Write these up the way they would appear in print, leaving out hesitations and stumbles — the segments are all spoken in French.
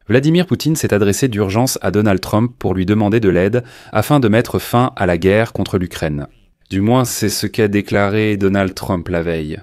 Vladimir Poutine s'est adressé d'urgence à Donald Trump pour lui demander de l'aide afin de mettre fin à la guerre contre l'Ukraine. Du moins, c'est ce qu'a déclaré Donald Trump la veille.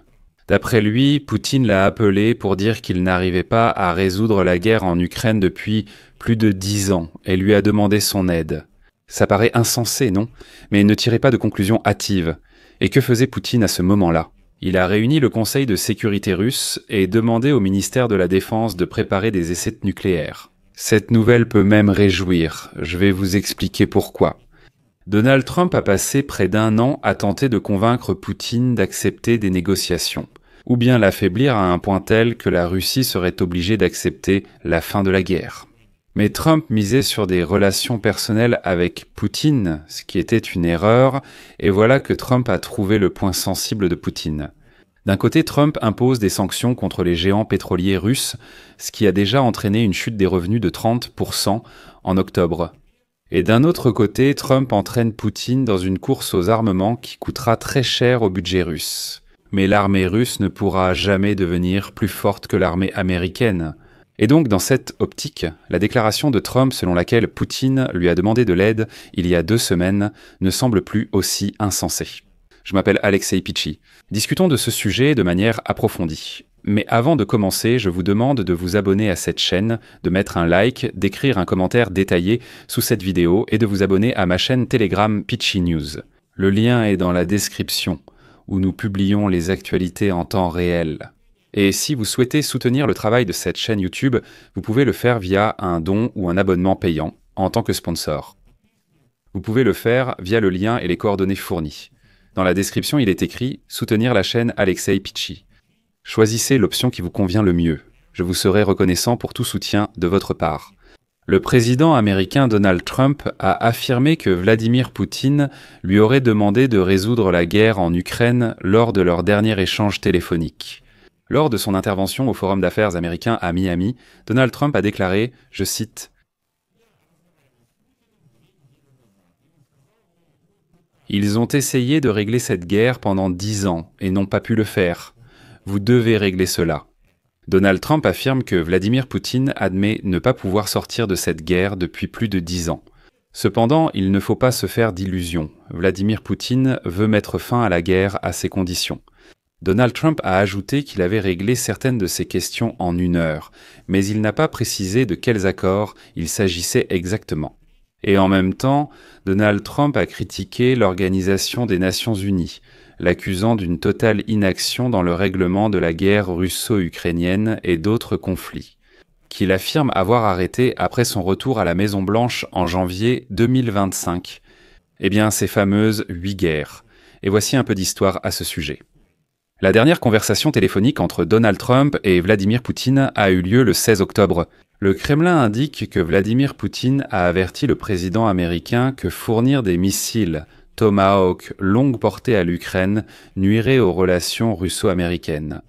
D'après lui, Poutine l'a appelé pour dire qu'il n'arrivait pas à résoudre la guerre en Ukraine depuis plus de 10 ans et lui a demandé son aide. Ça paraît insensé, non? Mais ne tirez pas de conclusions hâtives. Et que faisait Poutine à ce moment-là? Il a réuni le Conseil de sécurité russe et demandé au ministère de la Défense de préparer des essais nucléaires. Cette nouvelle peut même réjouir, je vais vous expliquer pourquoi. Donald Trump a passé près d'1 an à tenter de convaincre Poutine d'accepter des négociations, ou bien l'affaiblir à un point tel que la Russie serait obligée d'accepter la fin de la guerre. Mais Trump misait sur des relations personnelles avec Poutine, ce qui était une erreur, et voilà que Trump a trouvé le point sensible de Poutine. D'un côté, Trump impose des sanctions contre les géants pétroliers russes, ce qui a déjà entraîné une chute des revenus de 30% en octobre. Et d'un autre côté, Trump entraîne Poutine dans une course aux armements qui coûtera très cher au budget russe. Mais l'armée russe ne pourra jamais devenir plus forte que l'armée américaine. Et donc, dans cette optique, la déclaration de Trump selon laquelle Poutine lui a demandé de l'aide il y a 2 semaines ne semble plus aussi insensée. Je m'appelle Alexei Pichi. Discutons de ce sujet de manière approfondie. Mais avant de commencer, je vous demande de vous abonner à cette chaîne, de mettre un like, d'écrire un commentaire détaillé sous cette vidéo et de vous abonner à ma chaîne Telegram Pichi News. Le lien est dans la description, où nous publions les actualités en temps réel. Et si vous souhaitez soutenir le travail de cette chaîne YouTube, vous pouvez le faire via un don ou un abonnement payant, en tant que sponsor. Vous pouvez le faire via le lien et les coordonnées fournies. Dans la description, il est écrit « Soutenir la chaîne Alexei Pichi ». Choisissez l'option qui vous convient le mieux. Je vous serai reconnaissant pour tout soutien de votre part. Le président américain Donald Trump a affirmé que Vladimir Poutine lui aurait demandé de résoudre la guerre en Ukraine lors de leur dernier échange téléphonique. Lors de son intervention au Forum d'affaires américain à Miami, Donald Trump a déclaré, je cite, « Ils ont essayé de régler cette guerre pendant 10 ans et n'ont pas pu le faire. Vous devez régler cela. » Donald Trump affirme que Vladimir Poutine admet ne pas pouvoir sortir de cette guerre depuis plus de 10 ans. Cependant, il ne faut pas se faire d'illusions. Vladimir Poutine veut mettre fin à la guerre à ses conditions. Donald Trump a ajouté qu'il avait réglé certaines de ces questions en 1 heure, mais il n'a pas précisé de quels accords il s'agissait exactement. Et en même temps, Donald Trump a critiqué l'Organisation des Nations Unies, l'accusant d'une totale inaction dans le règlement de la guerre russo-ukrainienne et d'autres conflits, qu'il affirme avoir arrêté après son retour à la Maison-Blanche en janvier 2025. Eh bien, ces fameuses 8 guerres. Et voici un peu d'histoire à ce sujet. La dernière conversation téléphonique entre Donald Trump et Vladimir Poutine a eu lieu le 16 octobre. Le Kremlin indique que Vladimir Poutine a averti le président américain que fournir des missiles Tomahawk longue portée à l'Ukraine nuirait aux relations russo-américaines.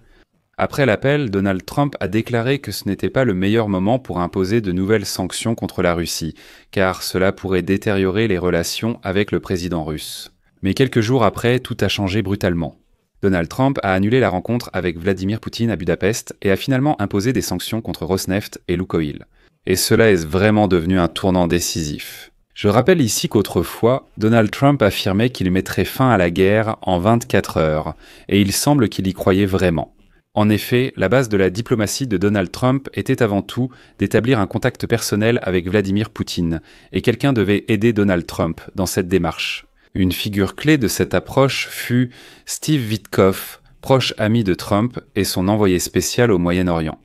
Après l'appel, Donald Trump a déclaré que ce n'était pas le meilleur moment pour imposer de nouvelles sanctions contre la Russie, car cela pourrait détériorer les relations avec le président russe. Mais quelques jours après, tout a changé brutalement. Donald Trump a annulé la rencontre avec Vladimir Poutine à Budapest et a finalement imposé des sanctions contre Rosneft et Lukoil. Et cela est vraiment devenu un tournant décisif. Je rappelle ici qu'autrefois, Donald Trump affirmait qu'il mettrait fin à la guerre en 24 heures, et il semble qu'il y croyait vraiment. En effet, la base de la diplomatie de Donald Trump était avant tout d'établir un contact personnel avec Vladimir Poutine, et quelqu'un devait aider Donald Trump dans cette démarche. Une figure clé de cette approche fut Steve Witkoff, proche ami de Trump et son envoyé spécial au Moyen-Orient.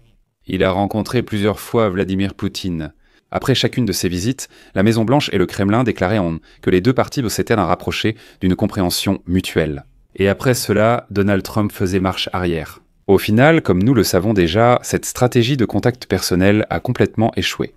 Il a rencontré plusieurs fois Vladimir Poutine. Après chacune de ces visites, la Maison-Blanche et le Kremlin déclaraient que les 2 parties s'étaient rapprochées d'une compréhension mutuelle. Et après cela, Donald Trump faisait marche arrière. Au final, comme nous le savons déjà, cette stratégie de contact personnel a complètement échoué.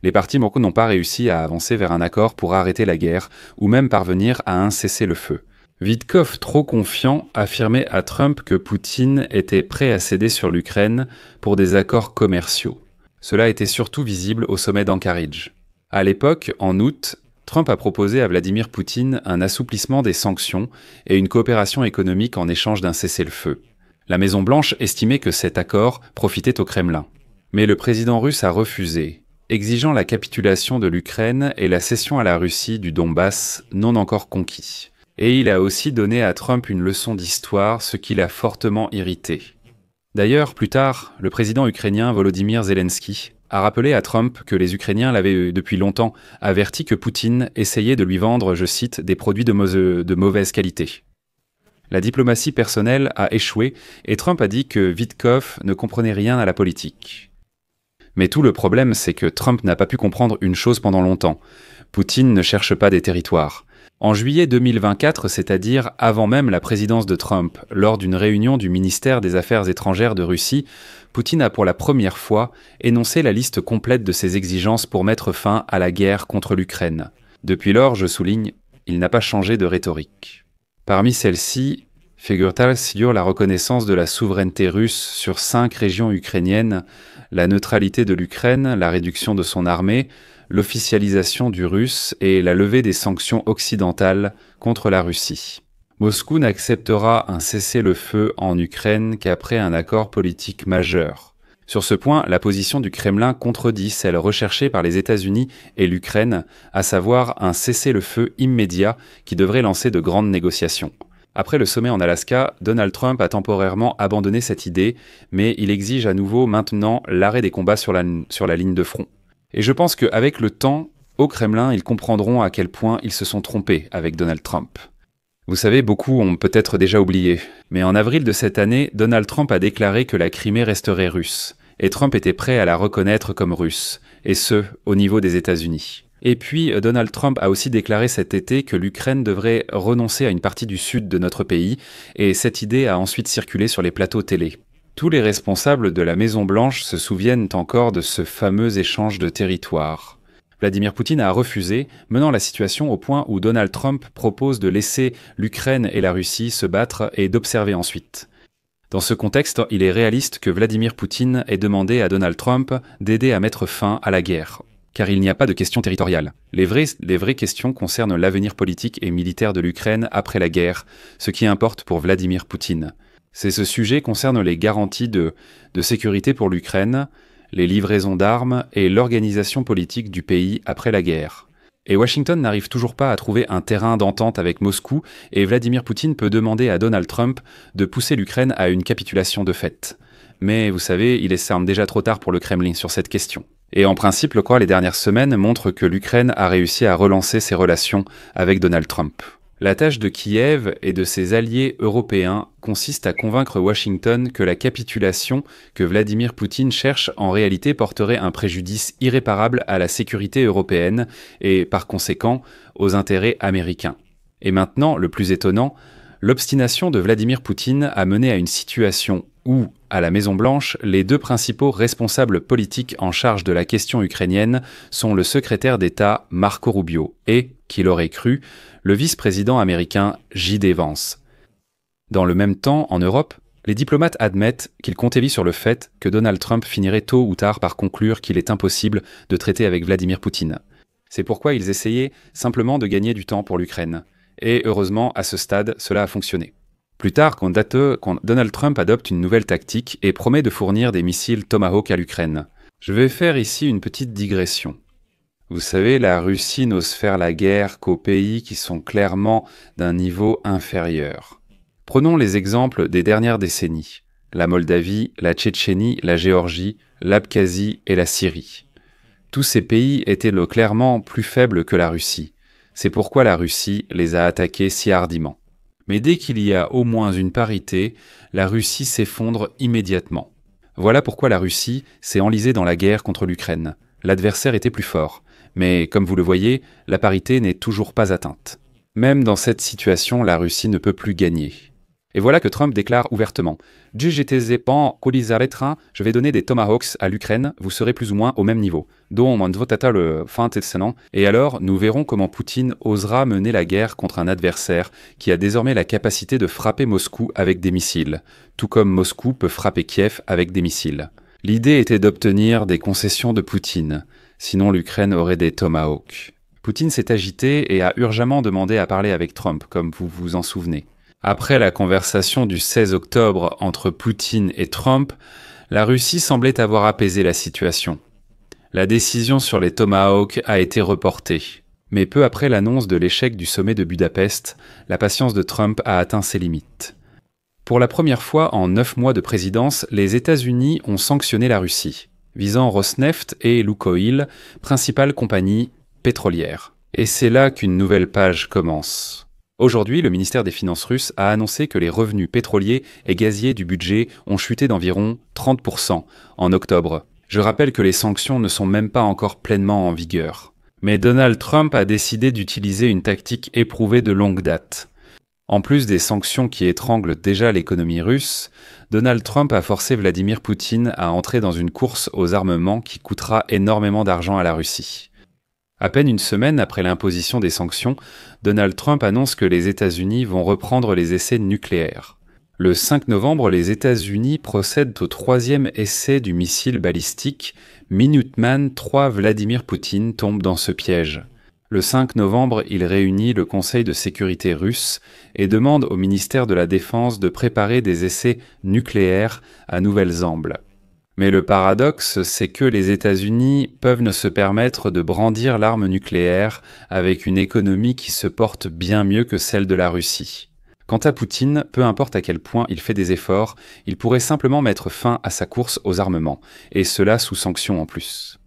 Les parties n'ont pas réussi à avancer vers un accord pour arrêter la guerre, ou même parvenir à un cessez-le-feu. Witkoff, trop confiant, affirmait à Trump que Poutine était prêt à céder sur l'Ukraine pour des accords commerciaux. Cela était surtout visible au sommet d'Anchorage. À l'époque, en août, Trump a proposé à Vladimir Poutine un assouplissement des sanctions et une coopération économique en échange d'un cessez-le-feu. La Maison-Blanche estimait que cet accord profitait au Kremlin. Mais le président russe a refusé. exigeant la capitulation de l'Ukraine et la cession à la Russie du Donbass non encore conquis. Et il a aussi donné à Trump une leçon d'histoire, ce qui l'a fortement irrité. D'ailleurs, plus tard, le président ukrainien Volodymyr Zelensky a rappelé à Trump que les Ukrainiens l'avaient depuis longtemps averti que Poutine essayait de lui vendre, je cite, des produits de mauvaise qualité. La diplomatie personnelle a échoué et Trump a dit que Witkoff ne comprenait rien à la politique. Mais tout le problème, c'est que Trump n'a pas pu comprendre une chose pendant longtemps. Poutine ne cherche pas des territoires. En juillet 2024, c'est-à-dire avant même la présidence de Trump, lors d'une réunion du ministère des Affaires étrangères de Russie, Poutine a pour la première fois énoncé la liste complète de ses exigences pour mettre fin à la guerre contre l'Ukraine. Depuis lors, je souligne, il n'a pas changé de rhétorique. Parmi celles-ci, figure la reconnaissance de la souveraineté russe sur 5 régions ukrainiennes, la neutralité de l'Ukraine, la réduction de son armée, l'officialisation du russe et la levée des sanctions occidentales contre la Russie. Moscou n'acceptera un cessez-le-feu en Ukraine qu'après un accord politique majeur. Sur ce point, la position du Kremlin contredit celle recherchée par les États-Unis et l'Ukraine, à savoir un cessez-le-feu immédiat qui devrait lancer de grandes négociations. Après le sommet en Alaska, Donald Trump a temporairement abandonné cette idée, mais il exige à nouveau maintenant l'arrêt des combats sur la ligne de front. Et je pense qu'avec le temps, au Kremlin, ils comprendront à quel point ils se sont trompés avec Donald Trump. Vous savez, beaucoup ont peut-être déjà oublié, mais en avril de cette année, Donald Trump a déclaré que la Crimée resterait russe, et Trump était prêt à la reconnaître comme russe, et ce, au niveau des États-Unis. Et puis, Donald Trump a aussi déclaré cet été que l'Ukraine devrait renoncer à une partie du sud de notre pays, et cette idée a ensuite circulé sur les plateaux télé. Tous les responsables de la Maison-Blanche se souviennent encore de ce fameux échange de territoire. Vladimir Poutine a refusé, menant la situation au point où Donald Trump propose de laisser l'Ukraine et la Russie se battre et d'observer ensuite. Dans ce contexte, il est réaliste que Vladimir Poutine ait demandé à Donald Trump d'aider à mettre fin à la guerre. Car il n'y a pas de question territoriale. Les vraies questions concernent l'avenir politique et militaire de l'Ukraine après la guerre, ce qui importe pour Vladimir Poutine. Ce sujet concerne les garanties de sécurité pour l'Ukraine, les livraisons d'armes et l'organisation politique du pays après la guerre. Et Washington n'arrive toujours pas à trouver un terrain d'entente avec Moscou et Vladimir Poutine peut demander à Donald Trump de pousser l'Ukraine à une capitulation de fait. Mais vous savez, il est déjà trop tard pour le Kremlin sur cette question. Et en principe, les dernières semaines montrent que l'Ukraine a réussi à relancer ses relations avec Donald Trump. La tâche de Kiev et de ses alliés européens consiste à convaincre Washington que la capitulation que Vladimir Poutine cherche en réalité porterait un préjudice irréparable à la sécurité européenne et, par conséquent, aux intérêts américains. Et maintenant, le plus étonnant, l'obstination de Vladimir Poutine a mené à une situation où, à la Maison-Blanche, les 2 principaux responsables politiques en charge de la question ukrainienne sont le secrétaire d'État Marco Rubio et, qui l'aurait cru, le vice-président américain J.D. Vance. Dans le même temps, en Europe, les diplomates admettent qu'ils comptaient sur le fait que Donald Trump finirait tôt ou tard par conclure qu'il est impossible de traiter avec Vladimir Poutine. C'est pourquoi ils essayaient simplement de gagner du temps pour l'Ukraine. Et heureusement, à ce stade, cela a fonctionné. Plus tard, quand Donald Trump adopte une nouvelle tactique et promet de fournir des missiles Tomahawk à l'Ukraine. Je vais faire ici une petite digression. Vous savez, la Russie n'ose faire la guerre qu'aux pays qui sont clairement d'un niveau inférieur. Prenons les exemples des dernières décennies. La Moldavie, la Tchétchénie, la Géorgie, l'Abkhazie et la Syrie. Tous ces pays étaient clairement plus faibles que la Russie. C'est pourquoi la Russie les a attaqués si hardiment. Mais dès qu'il y a au moins une parité, la Russie s'effondre immédiatement. Voilà pourquoi la Russie s'est enlisée dans la guerre contre l'Ukraine. L'adversaire était plus fort. Mais comme vous le voyez, la parité n'est toujours pas atteinte. Même dans cette situation, la Russie ne peut plus gagner. Et voilà que Trump déclare ouvertement « Je vais donner des Tomahawks à l'Ukraine, vous serez plus ou moins au même niveau. » Et alors, nous verrons comment Poutine osera mener la guerre contre un adversaire qui a désormais la capacité de frapper Moscou avec des missiles, tout comme Moscou peut frapper Kiev avec des missiles. L'idée était d'obtenir des concessions de Poutine, sinon l'Ukraine aurait des Tomahawks. Poutine s'est agité et a urgemment demandé à parler avec Trump, comme vous vous en souvenez. Après la conversation du 16 octobre entre Poutine et Trump, la Russie semblait avoir apaisé la situation. La décision sur les Tomahawks a été reportée. Mais peu après l'annonce de l'échec du sommet de Budapest, la patience de Trump a atteint ses limites. Pour la première fois en 9 mois de présidence, les États-Unis ont sanctionné la Russie, visant Rosneft et Lukoil, principales compagnies pétrolières. Et c'est là qu'une nouvelle page commence. Aujourd'hui, le ministère des Finances russe a annoncé que les revenus pétroliers et gaziers du budget ont chuté d'environ 30% en octobre. Je rappelle que les sanctions ne sont même pas encore pleinement en vigueur. Mais Donald Trump a décidé d'utiliser une tactique éprouvée de longue date. En plus des sanctions qui étranglent déjà l'économie russe, Donald Trump a forcé Vladimir Poutine à entrer dans une course aux armements qui coûtera énormément d'argent à la Russie. À peine une semaine après l'imposition des sanctions, Donald Trump annonce que les États-Unis vont reprendre les essais nucléaires. Le 5 novembre, les États-Unis procèdent au 3e essai du missile balistique. Minuteman III. Vladimir Poutine tombe dans ce piège. Le 5 novembre, il réunit le Conseil de sécurité russe et demande au ministère de la Défense de préparer des essais nucléaires à Nouvelle-Zambes. Mais le paradoxe, c'est que les États-Unis peuvent ne se permettre de brandir l'arme nucléaire avec une économie qui se porte bien mieux que celle de la Russie. Quant à Poutine, peu importe à quel point il fait des efforts, il pourrait simplement mettre fin à sa course aux armements, et cela sous sanction en plus.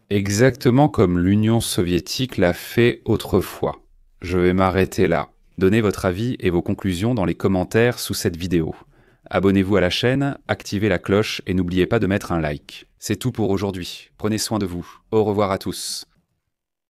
Exactement comme l'Union soviétique l'a fait autrefois. Je vais m'arrêter là. Donnez votre avis et vos conclusions dans les commentaires sous cette vidéo. Abonnez-vous à la chaîne, activez la cloche et n'oubliez pas de mettre un like. C'est tout pour aujourd'hui. Prenez soin de vous. Au revoir à tous.